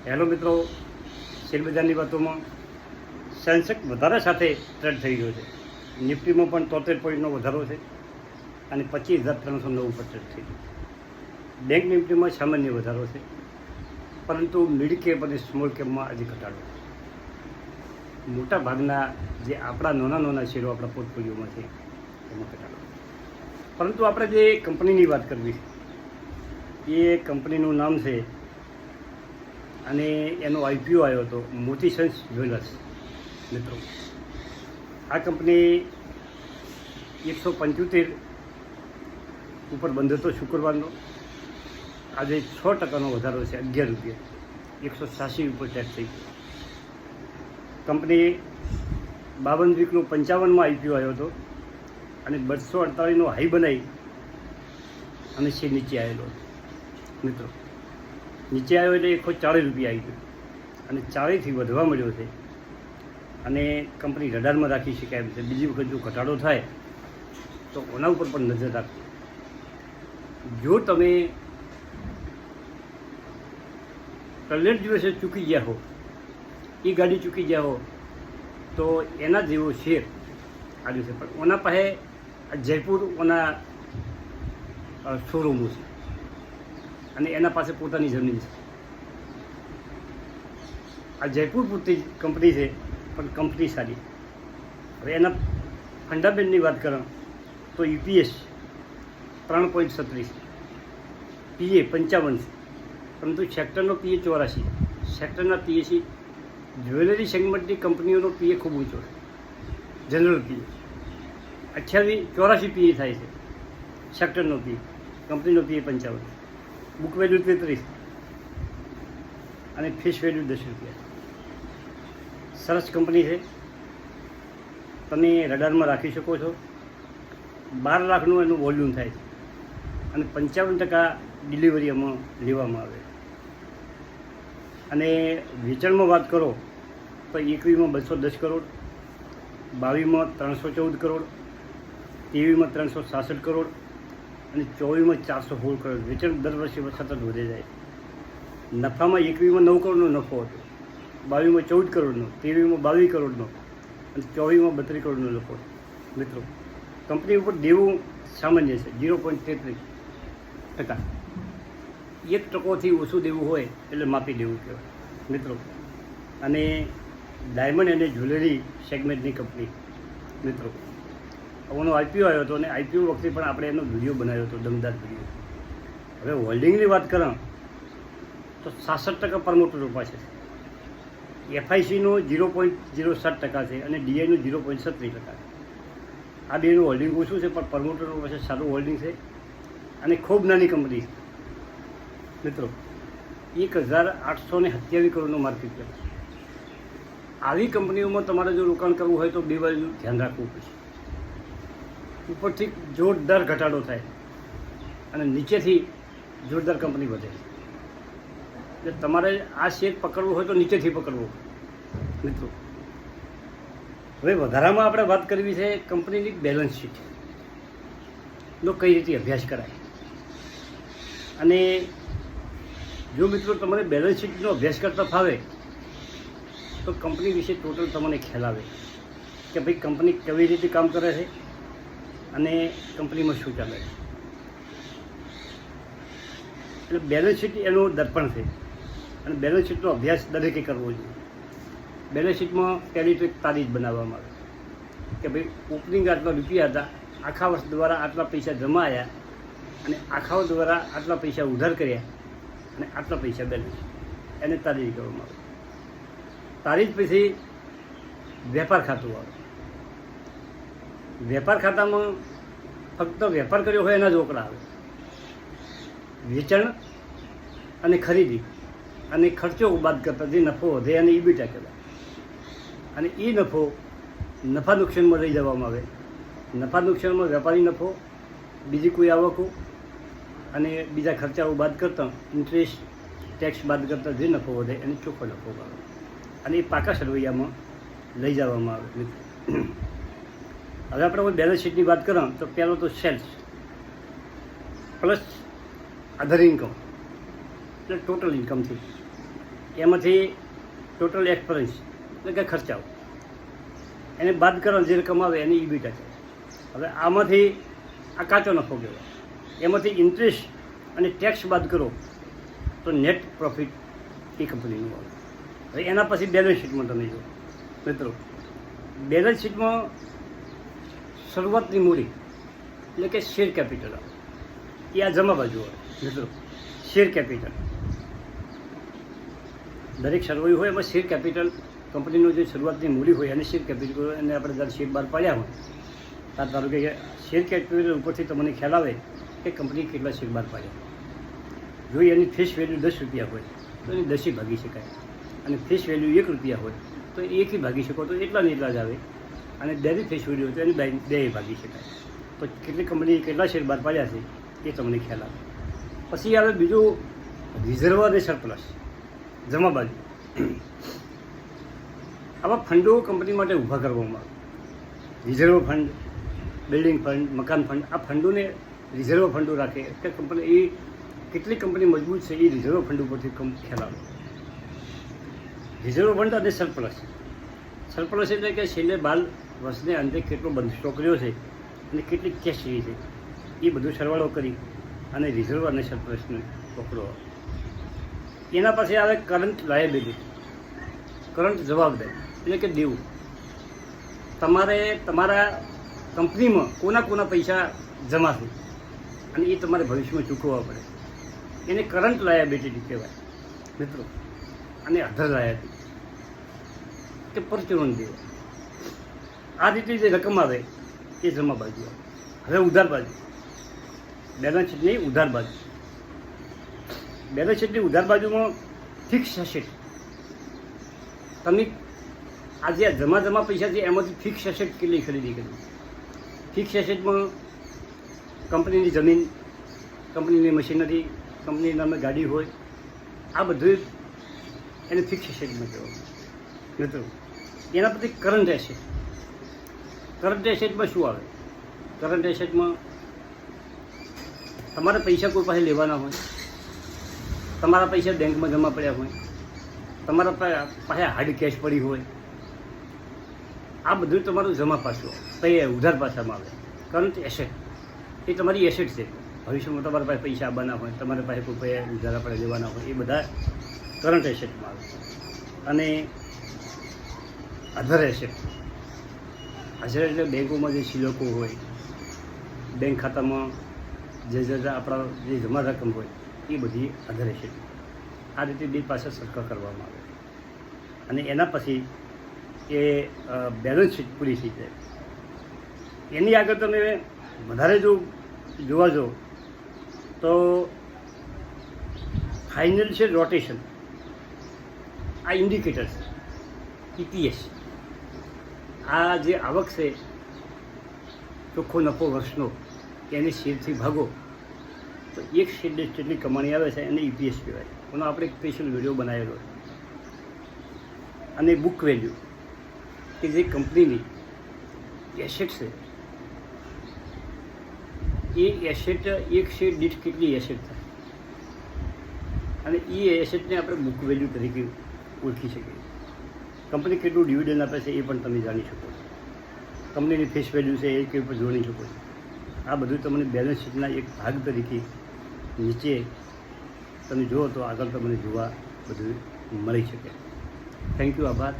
Hello મિત્રો, શેરબજારની વાતોમાં Sensex વધારા સાથે ટ્રેડ થઈ રહ્યો છે. નિફ્ટીમાં પણ 73 પોઈન્ટનો વધારો છે અને 25,309 ઉપર ટ્રેડ થઈ રહ્યો છે. બેંક નિફ્ટીમાં સામાન્ય વધારો છે, પરંતુ મિડ કેપ અને સ્મોલ કેપમાં હજી ઘટાડો છે. મોટા ભાગના જે આપણા નાના શેરો આપણા પોર્ટફોલિયોમાં છે એમાં ઘટાડો છે. પરંતુ આપણે જે કંપનીની વાત કરવી છે, એ કંપનીનું નામ છે અને એનો આઈપીઓ આવ્યો હતો મોતીસન્સ જ્વેલર્સ. મિત્રો, આ કંપની 175 ઉપર બંધ હતો શુક્રવારનો. આજે 6% વધારો છે, 11 રૂપિયા, 187 ઉપર ટેક્સ થઈ ગયો. કંપની 52 વીકનું 55માં આઈપીઓ આવ્યો હતો અને 248નો હાઈ બનાવી અને છે નીચે આવેલો હતો. મિત્રો, નીચે આવ્યો એટલે 140 રૂપિયા આવી ગયો અને 40થી વધવા મળ્યો છે અને કંપની રડારમાં રાખી શકાય એમ છે. બીજી વખત જો ઘટાડો થાય તો ઓના ઉપર પણ નજર રાખો. જો તમે કલેક્ટ દિવસે ચૂકી ગયા હો, એ ગાડી ચૂકી ગયા હો, તો એના જેવો શેર આવ્યો છે. પણ ઓના પાસે જયપુર ઓના શોરૂમો છે અને એના પાસે પોતાની જમીન છે. આ જયપુર પૂરતી કંપની છે, પણ કંપની સારી. હવે એના ફંડામેન્ટની વાત કરો તો યુપીએસ 3.37, પીએ 55 છે, પરંતુ સેક્ટરનો પીએ 84. સેક્ટરના પીએસી જ્વેલરી સેગમેન્ટની કંપનીઓનો પીએ ખૂબ ઊંચો છે. જનરલ પીએ 84 પીએ થાય છે સેક્ટરનો પીએ, કંપનીનો પીએ 55. બુક વેલ્યુ 33 અને ફેસ વેલ્યુ 10 રૂપિયા. સરસ કંપની છે, તમે રડારમાં રાખી શકો છો. 12 લાખનું એનું વોલ્યુમ થાય છે અને 55% ડિલિવરી એમાં લેવામાં આવે. અને વેચાણમાં વાત કરો તો 21માં 210 કરોડ, 22માં 314 કરોડ, 23માં 366 કરોડ અને 24માં 416 કરોડ. વેચાણ દર વર્ષે સતત વધે જાય. નફામાં 21માં 9 કરોડનો નફો હતો, 22માં 14 કરોડનો, 23માં 22 કરોડનો અને 24માં 32 કરોડનો નફો. મિત્રો, કંપની ઉપર દેવું સામાન્ય છે 0.33%. 1%થી ઓછું દેવું હોય એટલે માપી દેવું કહેવાય. મિત્રો, અને ડાયમંડ અને જ્વેલરી સેગમેન્ટની કંપની. મિત્રો, આનો આઈપીઓ આવ્યો હતો અને આઈપીઓ વખતે પણ આપણે એનો વિડીયો બનાવ્યો હતો, દમદાર વિડીયો. હવે હોલ્ડિંગની વાત કરો તો 66% પ્રમોટરો પાસે છે. એફઆઈસીનો 0.07% છે અને ડીઆઈનું 0.37% છે. આ બેનું હોલ્ડિંગ ઓછું છે, પણ પ્રમોટરો પાસે સારું હોલ્ડિંગ છે અને ખૂબ નાની કંપની છે. મિત્રો, 1,827 કરોડનું માર્કેટ કેપ છે. આવી કંપનીઓમાં તમારે જો રોકાણ કરવું હોય તો બે બાજુ ધ્યાન રાખવું પડશે. ઉપરથી જોરદાર ઘટાડો થાય અને નીચેથી જોરદાર કંપની વધે. એટલે તમારે આ શેર પકડવું હોય તો નીચેથી પકડવું. મિત્રો, હવે વધારામાં આપણે વાત કરવી છે કંપનીની બેલેન્સ શીટનો કઈ રીતે અભ્યાસ કરાય. અને જો મિત્રો તમારે બેલેન્સ શીટનો અભ્યાસ કરતા ફાવે તો કંપની વિશે ટોટલ તમને ખ્યાલ આવે કે ભાઈ કંપની કેવી રીતે કામ કરે છે અને કંપનીમાં શું ચાલે છે. એટલે બેલેન્સ શીટ એનું દર્પણ છે અને બેલેન્સ શીટનો અભ્યાસ દરેકે કરવો જોઈએ. બેલેન્સ શીટમાં પહેલી તો એક તારીખ બનાવવામાં આવે કે ભાઈ ઓપનિંગ આટલા રૂપિયા હતા, આખા વર્ષ દ્વારા આટલા પૈસા જમા આવ્યા અને આખા વર્ષ દ્વારા આટલા પૈસા ઉધાર કર્યા અને આટલા પૈસા બેલેન્સ, એને તારીખ કરવામાં આવે. તારીખ પછી વેપાર ખાતું આવે. વેપાર ખાતામાં ફક્ત વેપાર કર્યો હોય એના જ રોકડા આવે. વેચાણ અને ખરીદી અને ખર્ચો બાદ કરતા જે નફો વધે અને ઈબીટા કહેવાય. અને એ નફો નફા નુકસાનમાં લઈ જવામાં આવે. નફા નુકસાનમાં વેપારી નફો, બીજી કોઈ આવકો અને બીજા ખર્ચાઓ બાદ કરતાં ઇન્ટરેસ્ટ ટેક્સ બાદ કરતાં જે નફો વધે એને ચોખ્ખો નફો આવે અને એ પાકા સરવૈયામાં લઈ જવામાં આવે. હવે આપણે બેલેન્સ શીટની વાત કરીએ તો પહેલો તો સેલ્સ પ્લસ અધર ઇન્કમ એટલે ટોટલ ઇન્કમથી એમાંથી ટોટલ એક્સપરન્સ એટલે કે ખર્ચાઓ એને બાદ કરો જે રકમ આવે એની ઈબીટા છે. હવે આમાંથી આ કાચો નફો કહેવાય. એમાંથી ઇન્ટરેસ્ટ અને ટેક્સ બાદ કરો તો નેટ પ્રોફિટ એ કંપનીનું આવે. હવે એના પછી બેલેન્સ શીટમાં તમે જો મિત્રો, બેલેન્સ શીટમાં શરૂઆતની મૂડી એટલે કે શેર કેપિટલ આવે એ આ જમા બાજુ આવે મિત્રો. શેર કેપિટલ દરેક સરવૈયું હોય એમાં શેર કેપિટલ કંપનીનું જે શરૂઆતની મૂડી હોય અને શેર કેપિટલ અને આપણે જ્યારે શેર બહાર પાડ્યા હોય ત્યારે ધારો કે શેર કેપિટલ ઉપરથી તમને ખ્યાલ આવે કે કંપની કેટલા શેર બહાર પાડ્યા. જો એની ફેસ વેલ્યુ 10 રૂપિયા હોય તો એની 10 ભાગી શકાય, અને ફેસ વેલ્યુ 1 રૂપિયા હોય તો 1 ભાગી શકો તો એટલા ને એટલા જ આવે, અને 2 ફેસ વેલ્યુ હોય તો એની 2 ભાગી શકાય. તો કેટલી કંપની કેટલા શેર બહાર પાડ્યા છે એ તમને ખ્યાલ આવે. પછી આવે બીજું રિઝર્વ અને સરપ્લસ જમા બાજુ. આવા ફંડો કંપની માટે ઊભા કરવામાં આવે. રિઝર્વ ફંડ, બિલ્ડિંગ ફંડ, મકાન ફંડ, આ ફંડોને રિઝર્વ ફંડો રાખે કે કંપની એ કેટલી કંપની મજબૂત છે એ રિઝર્વ ફંડ ઉપરથી ખ્યાલ આવે. રિઝર્વ ફંડ અને સરપ્લસ. સરપ્લસ એટલે કે છેલ્લે 12 વર્ષને અંતે કેટલો બંધ સ્ટોક રહ્યો છે અને કેટલી કેશ રહી છે એ બધું સરવાળો કરી અને રિઝર્વ અને સરપ્લસનો પકડો. એના પછી આવે કરંટ લાયબિલિટી, કરંટ જવાબદારી એટલે કે દેવું. તમારે તમારા કંપનીમાં કોના પૈસા જમા છે અને એ તમારે ભવિષ્યમાં ચૂકવવા પડે, એને કરંટ લાયબિલિટી કહેવાય મિત્રો. અને અધર લાયબિલિટી કે પરચુરણ દેવા. આ રીતે જે રકમ આવે એ જમા બાજુ આવે. હવે ઉધાર બાજુ, બેલેન્સ શીટની ઉધાર બાજુ. બેલેન્સ શીટની ઉધાર બાજુમાં ફિક્સ એસેટ. તમે આજે આ જમા પૈસા છે એમાંથી ફિક્સ એસેટ કેટલી ખરીદી કરી. ફિક્સ એસેટમાં કંપનીની જમીન, કંપનીની મશીનરી, કંપની નામે ગાડી હોય, આ બધું એને ફિક્સ એસેટમાં કહેવામાં મિત્રો. એના પછી કરંટ એસેટ. કરંટ એસેટમાં શું આવે? કરંટ એસેટમાં તમારા પૈસા કોઈ પાસે લેવાના હોય, તમારા પૈસા બેંકમાં જમા પડ્યા હોય, તમારા પાસે હાર્ડ કેશ પડી હોય, આ બધું તમારું જમા પાછું ઉધાર પાછામાં આવે. કરંટ એસેટ એ તમારી એસેટ છે. ભવિષ્યમાં તમારા પાસે પૈસા આવવાના હોય, તમારા પાસે કોઈ પૈસા ઉધાર આપણે લેવાના હોય, એ બધા કરંટ એસેટમાં આવે. અને અધર એસેટ. અધર એટલે બેંકોમાં જે શિલકો હોય, બેંક ખાતામાં જે આપણા જે જમા રકમ હોય એ બધી અધર એસેટ. આ રીતે બે પાસે સરખા કરવામાં આવે. અને એના પછી એ બેલેન્સ શીટ પૂરી થઈ જાય. એની આગળ તમે વધારે જો જોવા જાઓ તો ફાઇનાન્શિયલ રોટેશન, આ ઇન્ડિકેટર છે, EPS. આ જે આવક છે ચોખ્ખો નફો વર્ષનો એની શેરથી ભાગો તો એક શેર જેટલી કમાણી આવે છે એને EPS કહેવાય. એનો આપણે એક સ્પેશિયલ વિડીયો બનાવેલો. અને બુક વેલ્યુ કે જે કંપનીની એસેટ છે એ એસેટ એક શેર દીઠ કેટલી એસેટ થાય અને એ એસેટને આપણે બુક વેલ્યુ તરીકે ઓળખી શકીએ. કંપની કેટલું ડિવિડન્ડ આપે છે એ પણ તમે જાણી શકો છો. કંપનીની ફેસ વેલ્યુ છે એ કે ઉપર જોઈ શકો છો. આ બધું તમને બેલેન્સ શીટના એક ભાગ તરીકે નીચે તમે જુઓ તો આગળ તમને જોવા બધું મળી શકે. થેન્ક યુ, આભાર.